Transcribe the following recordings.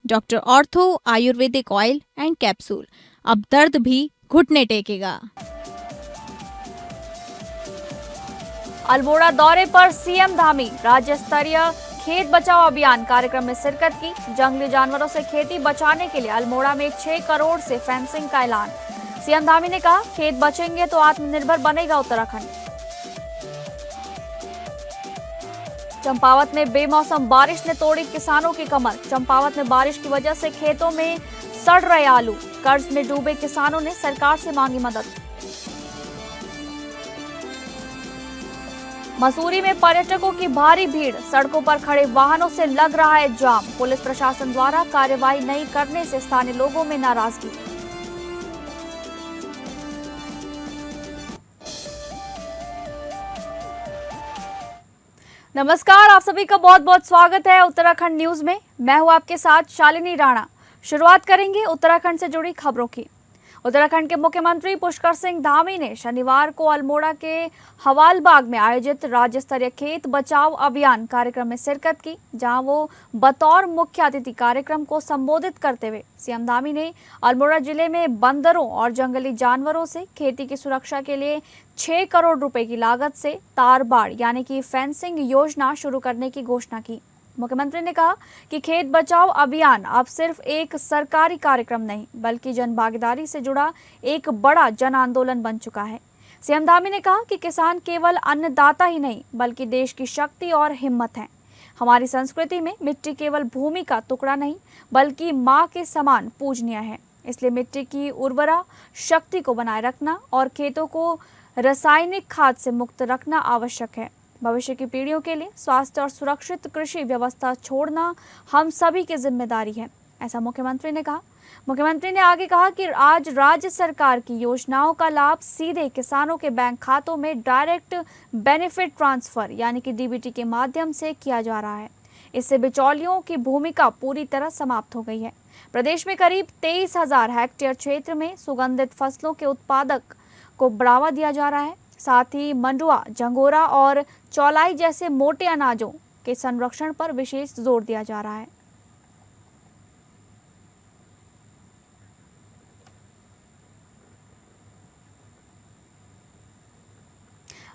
Doctor ortho Ayurvedic oil and capsule, अब दर्द भी घुटने टेकेगा। अल्मोड़ा दौरे पर सीएम धामी, राज्य स्तरीय खेत बचाओ अभियान कार्यक्रम में शिरकत की। जंगली जानवरों से खेती बचाने के लिए अल्मोड़ा में 6 करोड़ से फेंसिंग का ऐलान। सीएम धामी ने कहा, खेत बचेंगे तो आत्मनिर्भर बनेगा उत्तराखंड। चंपावत में बेमौसम बारिश ने तोड़ी किसानों की कमर। चंपावत में बारिश की वजह से खेतों में सड़ रहे आलू। कर्ज में डूबे किसानों ने सरकार से मांगी मदद। मसूरी में पर्यटकों की भारी भीड़, सड़कों पर खड़े वाहनों से लग रहा है जाम। पुलिस प्रशासन द्वारा कार्यवाही नहीं करने से स्थानीय लोगों में नाराजगी। नमस्कार, आप सभी का बहुत बहुत स्वागत है उत्तराखंड न्यूज में। मैं हूं आपके साथ शालिनी राणा। शुरुआत करेंगे उत्तराखंड से जुड़ी खबरों की। उत्तराखंड के मुख्यमंत्री पुष्कर सिंह धामी ने शनिवार को अल्मोड़ा के हवालबाग में आयोजित राज्य स्तरीय खेत बचाओ अभियान कार्यक्रम में शिरकत की, जहां वो बतौर मुख्य अतिथि कार्यक्रम को संबोधित करते हुए सीएम धामी ने अल्मोड़ा जिले में बंदरों और जंगली जानवरों से खेती की सुरक्षा के लिए 6 करोड़ रुपए की लागत से तारबाड़ यानी कि फेंसिंग योजना शुरू करने की घोषणा की। मुख्यमंत्री ने कहा कि खेत बचाओ अभियान अब सिर्फ एक सरकारी कार्यक्रम नहीं, बल्कि जन भागीदारी से जुड़ा एक बड़ा जन आंदोलन बन चुका है। सीएम धामी ने कहा कि किसान केवल अन्नदाता ही नहीं, बल्कि देश की शक्ति और हिम्मत है। हमारी संस्कृति में मिट्टी केवल भूमि का टुकड़ा नहीं, बल्कि माँ के समान पूजनीय है। इसलिए मिट्टी की उर्वरा शक्ति को बनाए रखना और खेतों को रासायनिक खाद से मुक्त रखना आवश्यक है। भविष्य की पीढ़ियों के लिए स्वास्थ्य और सुरक्षित कृषि व्यवस्था छोड़ना हम सभी की जिम्मेदारी है, ऐसा मुख्यमंत्री ने कहा। मुख्यमंत्री ने आगे कहा कि आज राज्य सरकार की योजनाओं का लाभ सीधे किसानों के बैंक खातों में डायरेक्ट बेनिफिट ट्रांसफर यानी कि डीबीटी के माध्यम से किया जा रहा है। इससे बिचौलियों की भूमिका पूरी तरह समाप्त हो गई है। प्रदेश में करीब 23,000 हेक्टेयर क्षेत्र में सुगंधित फसलों के उत्पादक को बढ़ावा दिया जा रहा है। साथ ही मंडुआ, झंगोरा और चौलाई जैसे मोटे अनाजों के संरक्षण पर विशेष जोर दिया जा रहा है।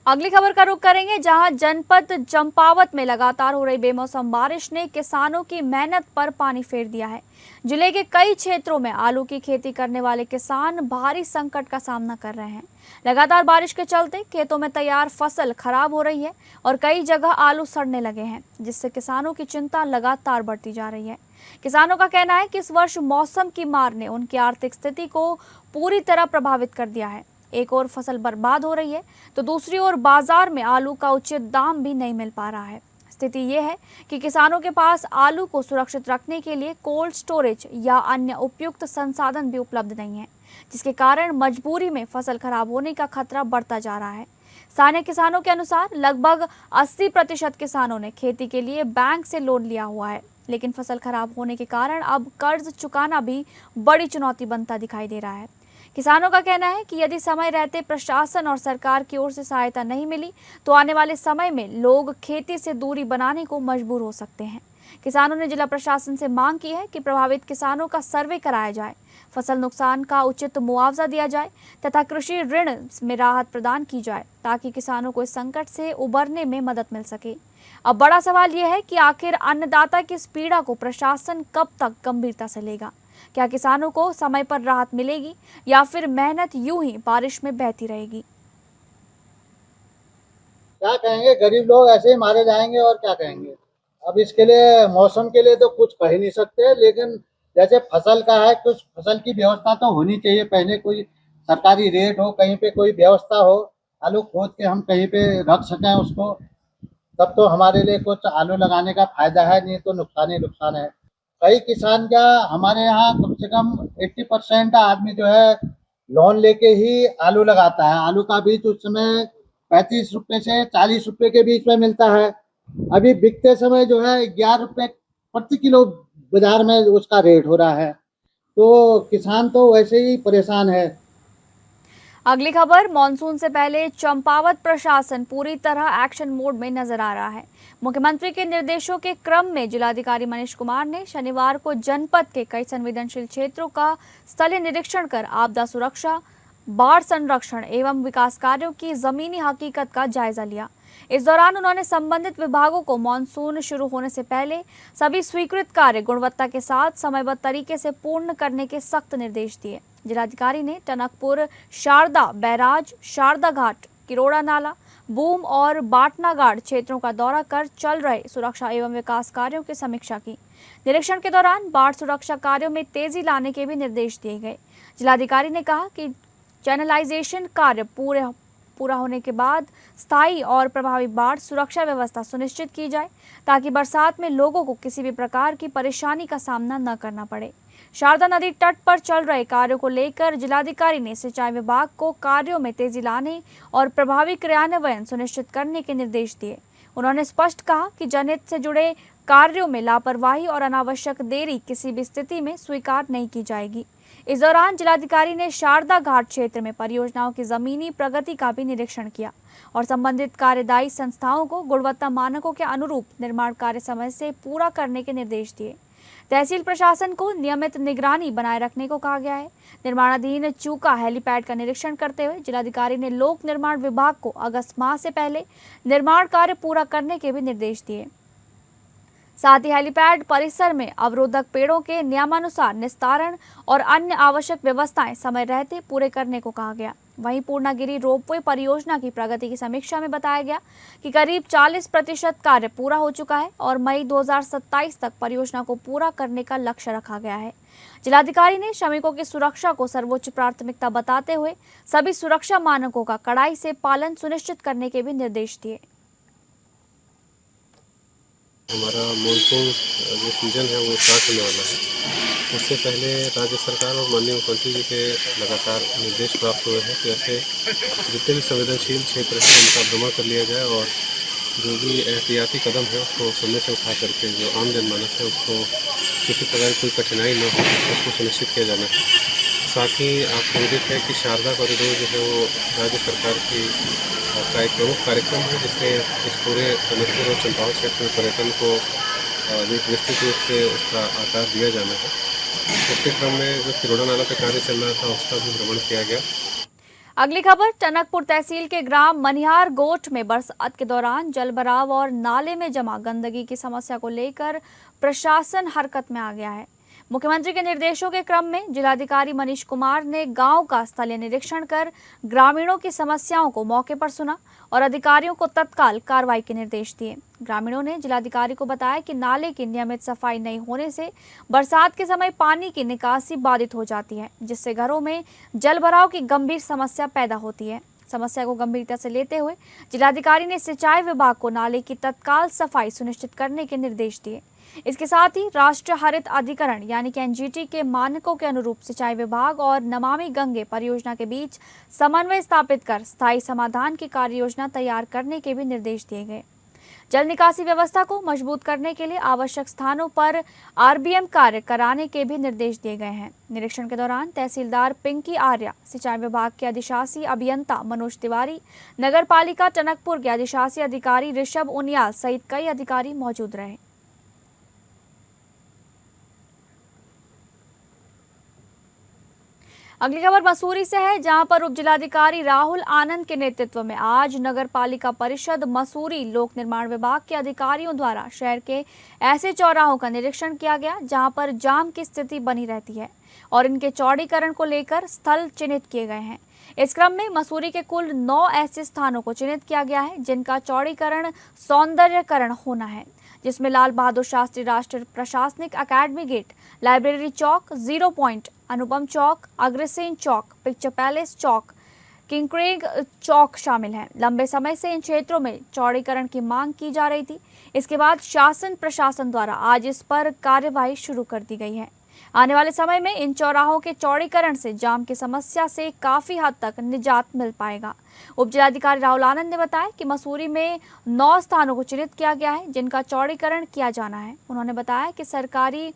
अगली खबर का रुख करेंगे, जहां जनपद चंपावत में लगातार हो रही बेमौसम बारिश ने किसानों की मेहनत पर पानी फेर दिया है। जिले के कई क्षेत्रों में आलू की खेती करने वाले किसान भारी संकट का सामना कर रहे हैं। लगातार बारिश के चलते खेतों में तैयार फसल खराब हो रही है और कई जगह आलू सड़ने लगे हैं, जिससे किसानों की चिंता लगातार बढ़ती जा रही है। किसानों का कहना है कि इस वर्ष मौसम की मार ने उनकी आर्थिक स्थिति को पूरी तरह प्रभावित कर दिया है। एक और फसल बर्बाद हो रही है तो दूसरी ओर बाजार में आलू का उचित दाम भी नहीं मिल पा रहा है। स्थिति ये है कि किसानों के पास आलू को सुरक्षित रखने के लिए कोल्ड स्टोरेज या अन्य उपयुक्त संसाधन भी उपलब्ध नहीं है, जिसके कारण मजबूरी में फसल खराब होने का खतरा बढ़ता जा रहा है। स्थानीय किसानों के अनुसार लगभग 80% किसानों ने खेती के लिए बैंक से लोन लिया हुआ है, लेकिन फसल खराब होने के कारण अब कर्ज चुकाना भी बड़ी चुनौती बनता दिखाई दे रहा है। किसानों का कहना है कि यदि समय रहते प्रशासन और सरकार की ओर से सहायता नहीं मिली तो आने वाले समय में लोग खेती से दूरी बनाने को मजबूर हो सकते हैं। किसानों ने जिला प्रशासन से मांग की है कि प्रभावित किसानों का सर्वे कराया जाए, फसल नुकसान का उचित मुआवजा दिया जाए तथा कृषि ऋण में राहत प्रदान की जाए, ताकि किसानों को इस संकट से उबरने में मदद मिल सके। अब बड़ा सवाल यह है कि आखिर अन्नदाता की इस पीड़ा को प्रशासन कब तक गंभीरता से लेगा। क्या किसानों को समय पर राहत मिलेगी या फिर मेहनत यूं ही बारिश में बहती रहेगी। क्या कहेंगे, गरीब लोग ऐसे ही मारे जाएंगे और क्या कहेंगे। अब इसके लिए मौसम के लिए तो कुछ कह ही नहीं सकते, लेकिन जैसे फसल का है, कुछ फसल की व्यवस्था तो होनी चाहिए। पहले कोई सरकारी रेट हो, कहीं पे कोई व्यवस्था हो, आलू खोद के हम कहीं पे रख सकें उसको, तब तो हमारे लिए कुछ आलू लगाने का फायदा है, नहीं तो नुकसान ही नुकसान है। कई किसान क्या, हमारे यहाँ कम से कम 80% आदमी जो है लोन लेके ही आलू लगाता है। आलू का बीज उस समय 35 रुपए से 40 रुपए के बीच में मिलता है। अभी बिकते समय जो है 11 रुपए प्रति किलो बाजार में उसका रेट हो रहा है। तो किसान तो वैसे ही परेशान है। अगली खबर, मॉनसून से पहले चंपावत प्रशासन पूरी तरह एक्शन मोड में नजर आ रहा है। मुख्यमंत्री के निर्देशों के क्रम में जिलाधिकारी मनीष कुमार ने शनिवार को जनपद के कई संवेदनशील क्षेत्रों का स्थलीय निरीक्षण कर आपदा सुरक्षा, बाढ़ संरक्षण एवं विकास कार्यों की जमीनी हकीकत का जायजा लिया। इस दौरान उन्होंने संबंधित विभागों को मानसून शुरू होने से पहले सभी स्वीकृत कार्य गुणवत्ता के साथ समयबद्ध तरीके से पूर्ण करने के सख्त निर्देश दिए। जिलाधिकारी ने टनकपुर, शारदा बैराज, शारदा घाट, किरोड़ा नाला, बूम और बाटना घाट क्षेत्रों का दौरा कर चल रहे सुरक्षा एवं विकास कार्यों की समीक्षा की। निरीक्षण के दौरान बाढ़ सुरक्षा कार्यों में तेजी लाने के भी निर्देश दिए गए। जिलाधिकारी ने कहा कि चैनलाइजेशन कार्य पूरा होने के बाद स्थायी और प्रभावी बाढ़ सुरक्षा व्यवस्था सुनिश्चित की जाए ताकि बरसात में लोगों को किसी भी प्रकार की परेशानी का सामना न करना पड़े। शारदा नदी तट पर चल रहे कार्यों को लेकर जिलाधिकारी ने सिंचाई विभाग को कार्यों में तेजी लाने और प्रभावी क्रियान्वयन सुनिश्चित करने के निर्देश दिए। उन्होंने स्पष्ट कहा कि जनहित से जुड़े कार्यों में लापरवाही और अनावश्यक देरी किसी भी स्थिति में स्वीकार नहीं की जाएगी। इस दौरान जिलाधिकारी ने शारदा घाट क्षेत्र में परियोजनाओं की जमीनी प्रगति का भी निरीक्षण किया और संबंधित कार्यदायी संस्थाओं को गुणवत्ता मानकों के अनुरूप निर्माण कार्य समय से पूरा करने के निर्देश दिए। तहसील प्रशासन को नियमित निगरानी बनाए रखने को कहा गया है। निर्माणाधीन चूका हेलीपैड का निरीक्षण करते हुए जिलाधिकारी ने लोक निर्माण विभाग को अगस्त माह से पहले निर्माण कार्य पूरा करने के भी निर्देश दिए। साथ ही हेलीपैड परिसर में अवरोधक पेड़ों के नियमानुसार निस्तारण और अन्य आवश्यक व्यवस्थाएं समय रहते पूरे करने को कहा गया। वहीं पूर्णागिरी रोपवे परियोजना की प्रगति की समीक्षा में बताया गया कि करीब 40% कार्य पूरा हो चुका है और मई 2027 तक परियोजना को पूरा करने का लक्ष्य रखा गया है। जिलाधिकारी ने श्रमिकों की सुरक्षा को सर्वोच्च प्राथमिकता बताते हुए सभी सुरक्षा मानकों का कड़ाई से पालन सुनिश्चित करने के भी निर्देश दिए। हमारा मानसून जो सीज़न है वो स्टार्ट होने वाला है। उससे पहले राज्य सरकार और माननीय मुख्यमंत्री जी के लगातार निर्देश प्राप्त हुए हैं कि ऐसे जितने भी संवेदनशील क्षेत्र हैं उनका भ्रमण कर लिया जाए और जो भी एहतियाती कदम है उसको समय से उठा करके जो आम जनमानस है उसको किसी प्रकार की कोई कठिनाई न हो उसको सुनिश्चित किया जाना है। साथ ही आपको विदित है कि शारदा कॉरिडोर जो है वो राज्य सरकार की का एक प्रमुख कार्यक्रम है जिससे इस पूरे टनकपुर और चंपावत क्षेत्र में पर्यटन को विस्तृत रूप से उसका आकार दिया जाना है। उसके क्रम में जो किरोड़ा नाला पे कार्य चल रहा था उसका भी भ्रमण किया गया। अगली खबर, टनकपुर तहसील के ग्राम मनिहार गोठ में बरसात के दौरान जलभराव और नाले में जमा गंदगी की समस्या को लेकर प्रशासन हरकत में आ गया है। मुख्यमंत्री के निर्देशों के क्रम में जिलाधिकारी मनीष कुमार ने गांव का स्थलीय निरीक्षण कर ग्रामीणों की समस्याओं को मौके पर सुना और अधिकारियों को तत्काल कार्रवाई के निर्देश दिए। ग्रामीणों ने जिलाधिकारी को बताया कि नाले की नियमित सफाई नहीं होने से बरसात के समय पानी की निकासी बाधित हो जाती है, जिससे घरों में जलभराव की गंभीर समस्या पैदा होती है। समस्या को गंभीरता से लेते हुए जिलाधिकारी ने सिंचाई विभाग को नाले की तत्काल सफाई सुनिश्चित करने के निर्देश दिए। इसके साथ ही राष्ट्रीय हरित अधिकरण यानी कि एनजीटी के मानकों के अनुरूप सिंचाई विभाग और नमामि गंगे परियोजना के बीच समन्वय स्थापित कर स्थायी समाधान की कार्य योजना तैयार करने के भी निर्देश दिए गए। जल निकासी व्यवस्था को मजबूत करने के लिए आवश्यक स्थानों पर आरबीएम कार्य कराने के भी निर्देश दिए गए हैं। निरीक्षण के दौरान तहसीलदार पिंकी आर्या, सिंचाई विभाग के अधिशासी अभियंता मनोज तिवारी, नगर पालिका टनकपुर के अधिशासी अधिकारी ऋषभ उनियाल सहित कई अधिकारी मौजूद रहे। अगली खबर मसूरी से है, जहां पर उप जिलाधिकारी राहुल आनंद के नेतृत्व में आज नगर पालिका परिषद मसूरी लोक निर्माण विभाग के अधिकारियों द्वारा शहर के ऐसे चौराहों का निरीक्षण किया गया जहां पर जाम की स्थिति बनी रहती है और इनके चौड़ीकरण को लेकर स्थल चिन्हित किए गए हैं। इस क्रम में मसूरी के कुल 9 ऐसे स्थानों को चिन्हित किया गया है जिनका चौड़ीकरण सौंदर्यकरण होना है, जिसमें लाल बहादुर शास्त्री राष्ट्रीय प्रशासनिक अकादमी गेट, लाइब्रेरी चौक, 0 पॉइंट, अनुपम चौक, अग्रसेन चौक, पिक्चर पैलेस चौक, किंगक्रेग चौक शामिल हैं। लंबे समय से इन क्षेत्रों में चौड़ीकरण की मांग की जा रही थी। इसके बाद शासन प्रशासन द्वारा आज इस पर कार्यवाही शुरू कर दी गई है। आने वाले समय में इन चौराहों के चौड़ीकरण से जाम की समस्या से काफी हद तक निजात मिल पाएगा। उप जिलाधिकारी राहुल आनंद ने बताया कि मसूरी में 9 स्थानों को चिन्हित किया गया है जिनका चौड़ीकरण किया जाना है। उन्होंने बताया कि सरकारी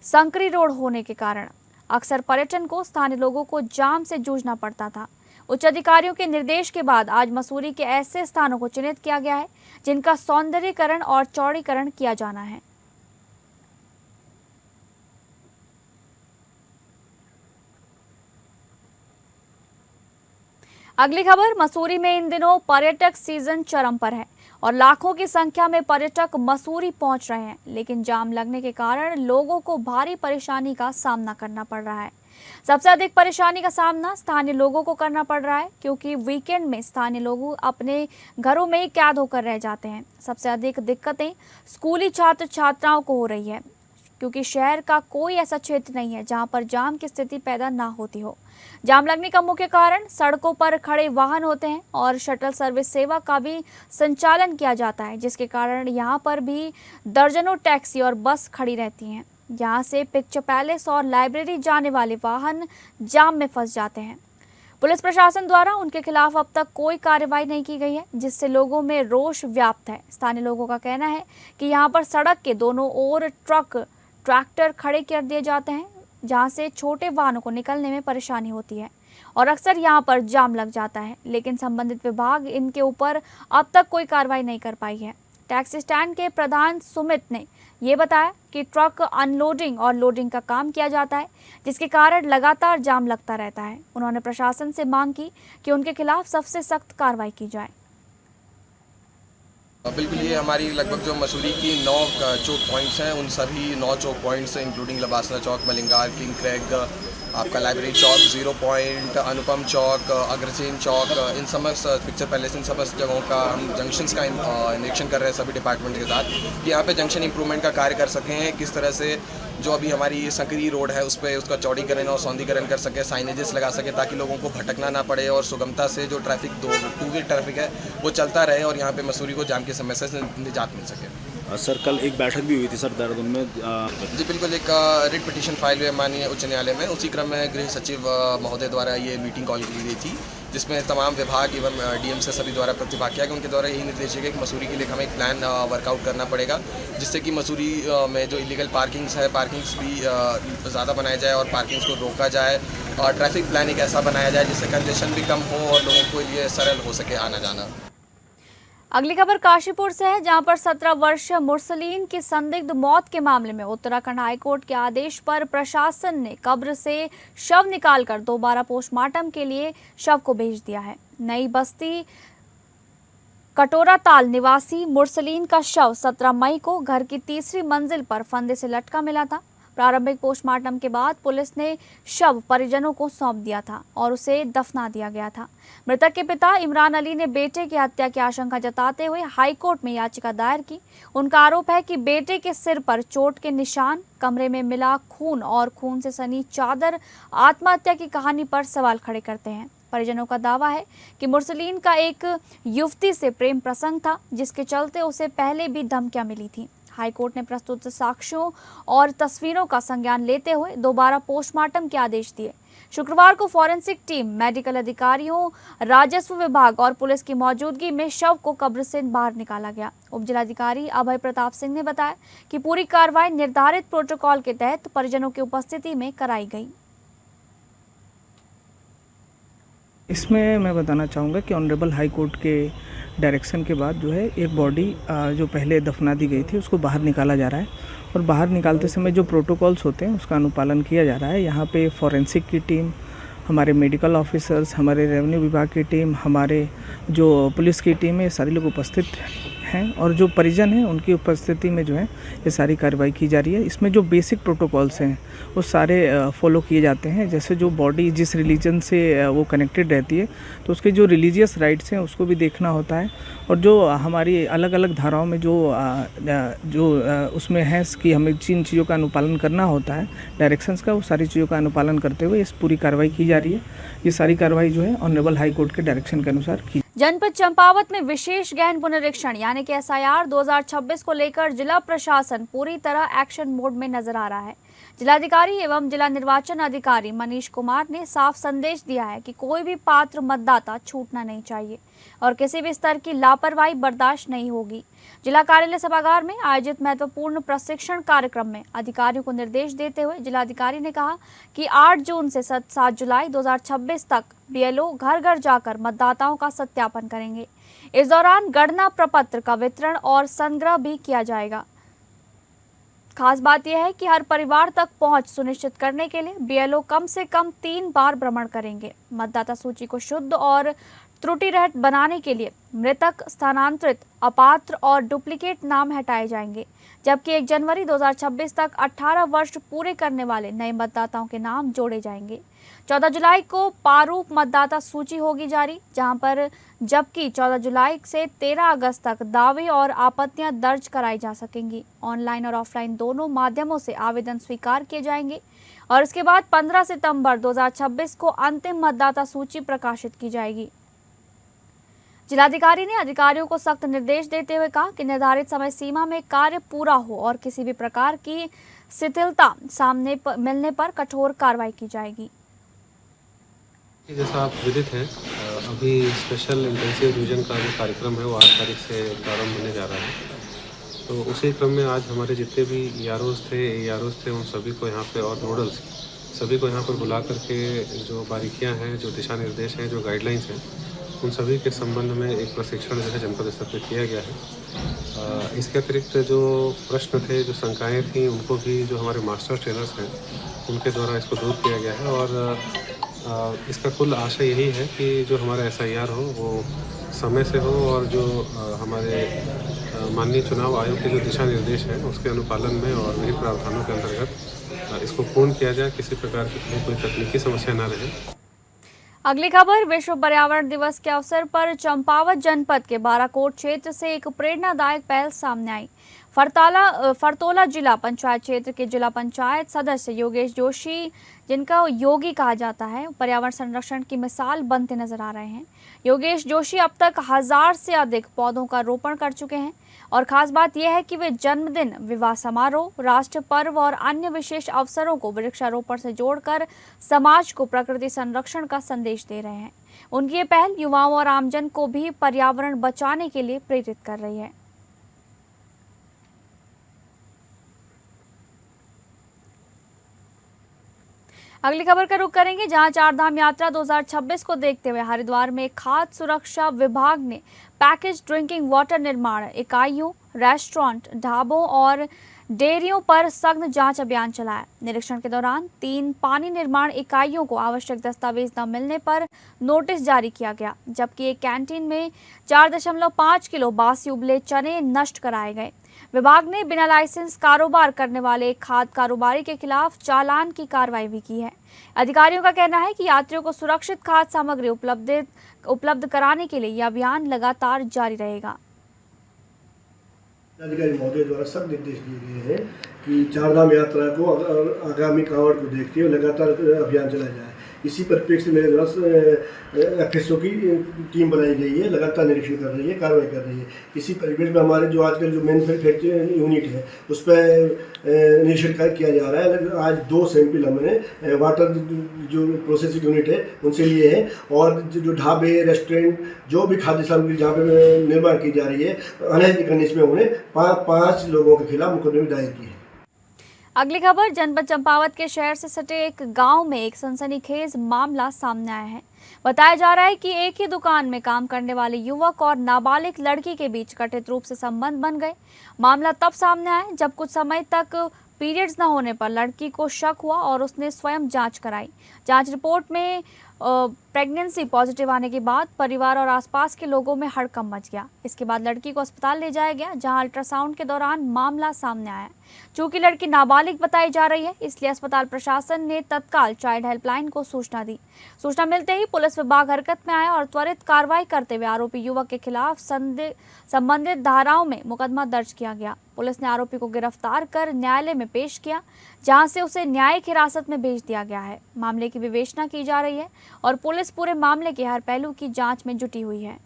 संकरी रोड होने के कारण अक्सर पर्यटन को स्थानीय लोगों को जाम से जूझना पड़ता था। उच्च अधिकारियों के निर्देश के बाद आज मसूरी के ऐसे स्थानों को चिन्हित किया गया है जिनका सौंदर्यीकरण और चौड़ीकरण किया जाना है। अगली खबर, मसूरी में इन दिनों पर्यटक सीजन चरम पर है और लाखों की संख्या में पर्यटक मसूरी पहुंच रहे हैं, लेकिन जाम लगने के कारण लोगों को भारी परेशानी का सामना करना पड़ रहा है। सबसे अधिक परेशानी का सामना स्थानीय लोगों को करना पड़ रहा है, क्योंकि वीकेंड में स्थानीय लोग अपने घरों में ही कैद होकर रह जाते हैं। सबसे अधिक दिक्कतें स्कूली छात्र छात्राओं को हो रही है, क्योंकि शहर का कोई ऐसा क्षेत्र नहीं है जहां पर जाम की स्थिति पैदा ना होती हो। जाम लगने का मुख्य कारण सड़कों पर खड़े वाहन होते हैं और शटल सर्विस सेवा का भी संचालन किया जाता है, जिसके कारण यहां पर भी दर्जनों टैक्सी और बस खड़ी रहती हैं। यहां से पिक्चर पैलेस और लाइब्रेरी जाने वाले वाहन जाम में फंस जाते हैं। पुलिस प्रशासन द्वारा उनके खिलाफ अब तक कोई कार्रवाई नहीं की गई है, जिससे लोगों में रोष व्याप्त है। स्थानीय लोगों का कहना है कि यहाँ पर सड़क के दोनों ओर ट्रैक्टर खड़े कर दिए जाते हैं, जहां से छोटे वाहनों को निकलने में परेशानी होती है और अक्सर यहां पर जाम लग जाता है, लेकिन संबंधित विभाग इनके ऊपर अब तक कोई कार्रवाई नहीं कर पाई है। टैक्सी स्टैंड के प्रधान सुमित ने ये बताया कि ट्रक अनलोडिंग और लोडिंग का काम किया जाता है, जिसके कारण लगातार जाम लगता रहता है। उन्होंने प्रशासन से मांग की कि उनके खिलाफ सबसे सख्त कार्रवाई की जाए। बिल्कुल, ये हमारी लगभग जो मसूरी की 9 चौक पॉइंट्स हैं, उन सभी 9 चौक पॉइंट्स इंक्लूडिंग लबासना चौक, मलिंगार, किंग क्रैग, आपका लाइब्रेरी चौक, 0 पॉइंट, अनुपम चौक, अग्रसेन चौक, इन समस्त पिक्चर पैलेस, इन समस्त जगहों का हम जंक्शंस का निरीक्षण कर रहे हैं सभी डिपार्टमेंट के साथ कि यहाँ पे जंक्शन इंप्रूवमेंट का कार्य कर सकें। किस तरह से जो अभी हमारी ये संकरी रोड है उस पर उसका चौड़ीकरण और सौंदर्यीकरण कर सके, साइनेजेस लगा सके ताकि लोगों को भटकना ना पड़े और सुगमता से जो ट्रैफिक 2 वे ट्रैफिक है वो चलता रहे और यहाँ पे मसूरी को जाम की समस्या से निजात मिल सके। सर, कल एक बैठक भी हुई थी सर देहरादून में। जी बिल्कुल, एक रिट पिटीशन फाइल हुई माननीय उच्च न्यायालय में। उसी क्रम में गृह सचिव महोदय द्वारा ये मीटिंग कॉल की गई थी, जिसमें तमाम विभाग एवं डीएम से सभी द्वारा प्रतिभाग किया कि उनके द्वारा यही निर्देश है कि मसूरी के लिए हमें एक प्लान वर्कआउट करना पड़ेगा, जिससे कि मसूरी में जो इलीगल पार्किंग्स है, पार्किंग्स भी ज़्यादा बनाया जाए और पार्किंग्स को रोका जाए और ट्रैफिक प्लान एक ऐसा बनाया जाए जिससे कंजेशन भी कम हो और लोगों के लिए सरल हो सके आना जाना। अगली खबर काशीपुर से है, जहां पर 17 वर्षीय मुरसलीन की संदिग्ध मौत के मामले में उत्तराखंड हाईकोर्ट के आदेश पर प्रशासन ने कब्र से शव निकालकर दोबारा पोस्टमार्टम के लिए शव को भेज दिया है। नई बस्ती कटोरा ताल निवासी मुरसलीन का शव 17 मई को घर की तीसरी मंजिल पर फंदे से लटका मिला था। प्रारंभिक पोस्टमार्टम के बाद पुलिस ने शव परिजनों को सौंप दिया था और उसे दफना दिया गया था। मृतक के पिता इमरान अली ने बेटे की हत्या की आशंका जताते हुए हाईकोर्ट में याचिका दायर की। उनका आरोप है कि बेटे के सिर पर चोट के निशान, कमरे में मिला खून और खून से सनी चादर आत्महत्या की कहानी पर सवाल खड़े करते हैं। परिजनों का दावा है कि मुरसलीन का एक युवती से प्रेम प्रसंग था, जिसके चलते उसे पहले भी धमकियां मिली थी। हाईकोर्ट ने प्रस्तुत साक्ष्यों और तस्वीरों का संज्ञान लेते हुए दोबारा पोस्टमार्टम के आदेश दिए। शुक्रवार को फॉरेंसिक टीम, मेडिकल अधिकारियों, राजस्व विभाग और पुलिस की मौजूदगी में शव को कब्र से बाहर निकाला गया। उप जिलाधिकारी अभय प्रताप सिंह ने बताया कि पूरी कार्रवाई निर्धारित प्रोटोकॉल के तहत परिजनों की उपस्थिति में कराई गई। इसमें मैं बताना चाहूँगा कि ऑनरेबल हाई कोर्ट के डायरेक्शन के बाद जो है एक बॉडी जो पहले दफना दी गई थी उसको बाहर निकाला जा रहा है और बाहर निकालते समय जो प्रोटोकॉल्स होते हैं उसका अनुपालन किया जा रहा है। यहाँ पे फॉरेंसिक की टीम, हमारे मेडिकल ऑफिसर्स, हमारे रेवेन्यू विभाग की टीम, हमारे जो पुलिस की टीम है, ये सारे लोग उपस्थित हैं और जो परिजन हैं उनकी उपस्थिति में जो है ये सारी कार्रवाई की जा रही है। इसमें जो बेसिक प्रोटोकॉल्स हैं वो सारे फॉलो किए जाते हैं। जैसे जो बॉडी जिस रिलीजन से वो कनेक्टेड रहती है तो उसके जो रिलीजियस राइट्स हैं उसको भी देखना होता है और जो हमारी अलग अलग धाराओं में जो उसमें है कि हमें जिन चीज़ों का अनुपालन करना होता है डायरेक्शंस का, वो सारी चीज़ों का अनुपालन करते हुए इस पूरी कार्रवाई की जा रही है। ये सारी कार्रवाई जो है ऑनरेबल हाई कोर्ट के डायरेक्शन के अनुसार की। जनपद चंपावत में विशेष गहन पुनरीक्षण यानी कि SIR 2026 को लेकर जिला प्रशासन पूरी तरह एक्शन मोड में नजर आ रहा है, जिलाधिकारी एवं जिला निर्वाचन अधिकारी मनीष कुमार ने साफ संदेश दिया है कि कोई भी पात्र मतदाता छूटना नहीं चाहिए और किसी भी स्तर की लापरवाही बर्दाश्त नहीं होगी। जिला कार्यालय सभागार में आयोजित महत्वपूर्ण प्रशिक्षण कार्यक्रम में अधिकारियों को निर्देश देते हुए जिलाधिकारी ने कहा कि 8 जून से 7 जुलाई 2026 तक बीएलओ घर घर जाकर मतदाताओं का सत्यापन करेंगे। इस दौरान गणना प्रपत्र का वितरण और संग्रह भी किया जाएगा। खास बात यह है कि हर परिवार तक पहुंच सुनिश्चित करने के लिए बीएलओ कम से कम 3 बार भ्रमण करेंगे। मतदाता सूची को शुद्ध और त्रुटि रहित बनाने के लिए मृतक, स्थानांतरित, अपात्र और डुप्लीकेट नाम हटाए जाएंगे, जबकि 1 जनवरी 2026 तक 18 वर्ष पूरे करने वाले नए मतदाताओं के नाम जोड़े जाएंगे। 14 जुलाई को प्रारूप मतदाता सूची होगी जारी, जबकि 14 जुलाई से 13 अगस्त तक दावे और आपत्तियां दर्ज कराई जा सकेंगी। ऑनलाइन और ऑफलाइन दोनों माध्यमों से आवेदन स्वीकार किए जाएंगे और इसके बाद 15 सितंबर 2026 को अंतिम मतदाता सूची प्रकाशित की जाएगी। जिलाधिकारी ने अधिकारियों को सख्त निर्देश देते हुए कहा कि निर्धारित समय सीमा में कार्य पूरा हो और किसी भी प्रकार की शिथिलता मिलने पर कठोर कार्रवाई की जाएगी। जैसा आप विदित हैं, अभी स्पेशल इंटेंसिव रिवीजन का जो कार्यक्रम है वो 8 तारीख से प्रारंभ होने जा रहा है। तो उसी क्रम में आज हमारे जितने भी EROs थे उन सभी को यहाँ पे, और नोडल्स सभी को यहाँ पर बुला करके जो बारीकियाँ हैं, जो दिशा निर्देश हैं, जो गाइडलाइंस हैं, उन सभी के संबंध में एक प्रशिक्षण जो है जनपद स्तर पर किया गया है। इसके अतिरिक्त जो प्रश्न थे, जो शंकाएँ थीं, उनको भी जो हमारे मास्टर ट्रेनर्स हैं उनके द्वारा इसको दूर किया गया है। और इसका कुल आशय यही है कि जो हमारा SIR हो वो समय से हो और जो हमारे माननीय चुनाव आयोग के जो दिशा निर्देश हैं उसके अनुपालन में और वही प्रावधानों के अंतर्गत इसको पूर्ण किया जाए, किसी प्रकार की कोई तकनीकी समस्या ना रहे। अगली खबर, विश्व पर्यावरण दिवस के अवसर पर चंपावत जनपद के बाराकोट क्षेत्र से एक प्रेरणादायक पहल सामने आई। फरतोला जिला पंचायत क्षेत्र के जिला पंचायत सदस्य योगेश जोशी, जिनका योगी कहा जाता है, पर्यावरण संरक्षण की मिसाल बनते नजर आ रहे हैं। योगेश जोशी अब तक 1000 से अधिक पौधों का रोपण कर चुके हैं और खास बात यह है कि वे जन्मदिन, विवाह समारोह, राष्ट्र पर्व और अन्य विशेष अवसरों को वृक्षारोपण से जोड़कर समाज को प्रकृति संरक्षण का संदेश दे रहे हैं। उनकी ये पहल युवाओं और आमजन को भी पर्यावरण बचाने के लिए प्रेरित कर रही है। अगली खबर का रुख करेंगे, जहां चारधाम यात्रा 2026 को देखते हुए हरिद्वार में खाद्य सुरक्षा विभाग ने पैकेज ड्रिंकिंग वाटर निर्माण इकाइयों, रेस्टोरेंट, ढाबों और डेयरियों पर सघन जांच अभियान चलाया। निरीक्षण के दौरान 3 पानी निर्माण इकाइयों को आवश्यक दस्तावेज न मिलने पर नोटिस जारी किया गया, जबकि एक कैंटीन में 4.5 किलो बासी उबले चने नष्ट कराए गए। विभाग ने बिना लाइसेंस कारोबार करने वाले खाद्य कारोबारी के खिलाफ चालान की कार्रवाई भी की है। अधिकारियों का कहना है कि यात्रियों को सुरक्षित खाद्य सामग्री उपलब्ध कराने के लिए यह अभियान लगातार जारी रहेगा। अधिकारी महोदय द्वारा सब निर्देश दिए गए हैं कि चारधाम यात्रा को आगामी कावड़ को देखते हुए लगातार अभियान चलाया जाए। इसी परिप्रेक्ष्य में मेरे द्वारा FSO की टीम बनाई गई है, लगातार निरीक्षण कर रही है, कार्रवाई कर रही है। इसी परिवेश में हमारे जो आजकल जो मैन्युफैक्चरिंग यूनिट है उस पर निरीक्षण किया जा रहा है। आज 2 सैंपल हमने वाटर जो प्रोसेसिंग यूनिट है उनसे लिए हैं और जो ढाबे, रेस्टोरेंट, जो भी खाद्य सामग्री जहाँ पे निर्माण की जा रही है, अनैतिक करने में उन्हें 5 लोगों के खिलाफ मुकदमे दायर किए। अगली खबर, जनपद चंपावत के शहर से सटे एक गांव में एक सनसनीखेज मामला सामने आया है। बताया जा रहा है कि एक ही दुकान में काम करने वाले युवक और नाबालिग लड़की के बीच कथित रूप से संबंध बन गए। मामला तब सामने आया जब कुछ समय तक पीरियड्स न होने पर लड़की को शक हुआ और उसने स्वयं जांच कराई। जांच रिपोर्ट में प्रेगनेंसी पॉजिटिव आने के बाद परिवार और आसपास के लोगों में हड़कंप मच गया। इसके बाद लड़की को अस्पताल ले जाया गया, जहां अल्ट्रासाउंड के दौरान मामला सामने आया। चूंकि लड़की नाबालिग बताई जा रही है, इसलिए अस्पताल प्रशासन ने तत्काल चाइल्ड हेल्पलाइन को सूचना दी। सूचना मिलते ही पुलिस विभाग हरकत में आया और त्वरित कार्रवाई करते हुए आरोपी युवक के खिलाफ संबंधित धाराओं में मुकदमा दर्ज किया गया। पुलिस ने आरोपी को गिरफ्तार कर न्यायालय में पेश किया, जहां से उसे न्यायिक हिरासत में भेज दिया गया है। मामले की विवेचना की जा रही है और पुलिस पूरे मामले के हर पहलू की जांच में जुटी हुई है।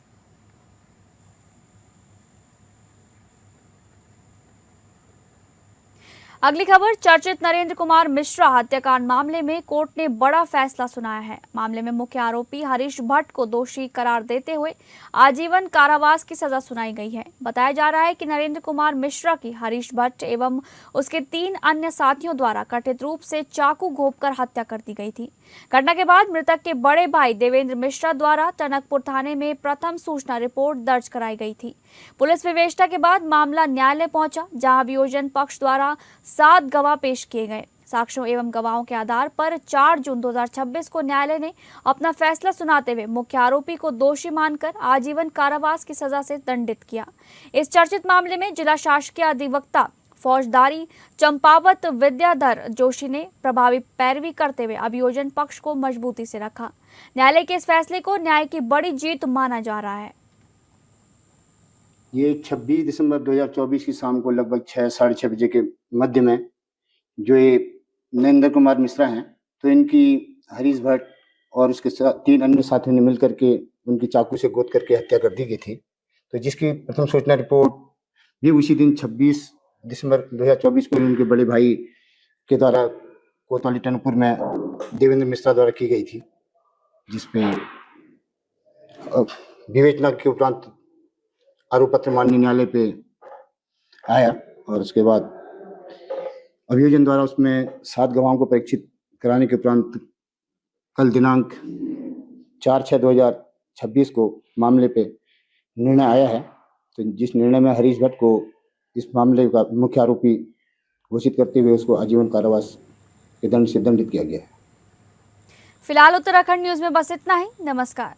अगली खबर, चर्चित नरेंद्र कुमार मिश्रा हत्याकांड मामले में कोर्ट ने बड़ा फैसला सुनाया है। मामले में मुख्य आरोपी हरीश भट्ट को दोषी करार देते हुए आजीवन कारावास की सजा सुनाई गई है। बताया जा रहा है कि नरेंद्र कुमार मिश्रा की हरीश भट्ट एवं उसके 3 अन्य साथियों द्वारा कथित रूप से चाकू घोंपकर हत्या कर दी गई थी। घटना के बाद मृतक के बड़े भाई देवेंद्र मिश्रा द्वारा टनकपुर थाने में प्रथम सूचना रिपोर्ट दर्ज कराई गई थी। पुलिस विवेचना के बाद मामला न्यायालय पहुंचा, जहां अभियोजन पक्ष द्वारा 7 गवाह पेश किए गए। साक्ष्यों एवं गवाहों के आधार पर 4 जून 2026 को न्यायालय ने अपना फैसला सुनाते हुए मुख्य आरोपी को दोषी मानकर आजीवन कारावास की सजा से दंडित किया। इस चर्चित मामले में जिला शासकीय अधिवक्ता फौजदारी चंपावत विद्याधर जोशी ने प्रभावी पैरवी करते हुए अभियोजन पक्ष को मजबूती से रखा। न्यायालय के इस फैसले को न्याय की बड़ी जीत माना जा रहा है। ये 26 दिसंबर 2024 की शाम को लगभग 6 साढ़े 6 बजे के मध्य में जो ये नरेंद्र कुमार मिश्रा हैं, तो इनकी हरीश भट्ट और उसके 3 अन्य साथियों ने मिलकर के उनकी चाकू से गोद करके हत्या कर दी गई थी। तो जिसकी प्रथम सूचना रिपोर्ट भी उसी दिन 26 दिसंबर 2024 को उनके बड़े भाई के द्वारा कोतवाली टनकपुर में देवेंद्र मिश्रा द्वारा की गई थी, जिसपे विवेचना के उपरांत आरोप पत्र माननीय न्यायालय पे आया और उसके बाद अभियोजन द्वारा उसमें 7 गवाहों को परीक्षित कराने के उपरांत कल दिनांक 4/6/2026 को मामले पे निर्णय आया है। तो जिस निर्णय में हरीश भट्ट को इस मामले का मुख्य आरोपी घोषित करते हुए उसको आजीवन कारावास के दंड से दंडित किया गया है। फिलहाल उत्तराखंड न्यूज में बस इतना ही। नमस्कार।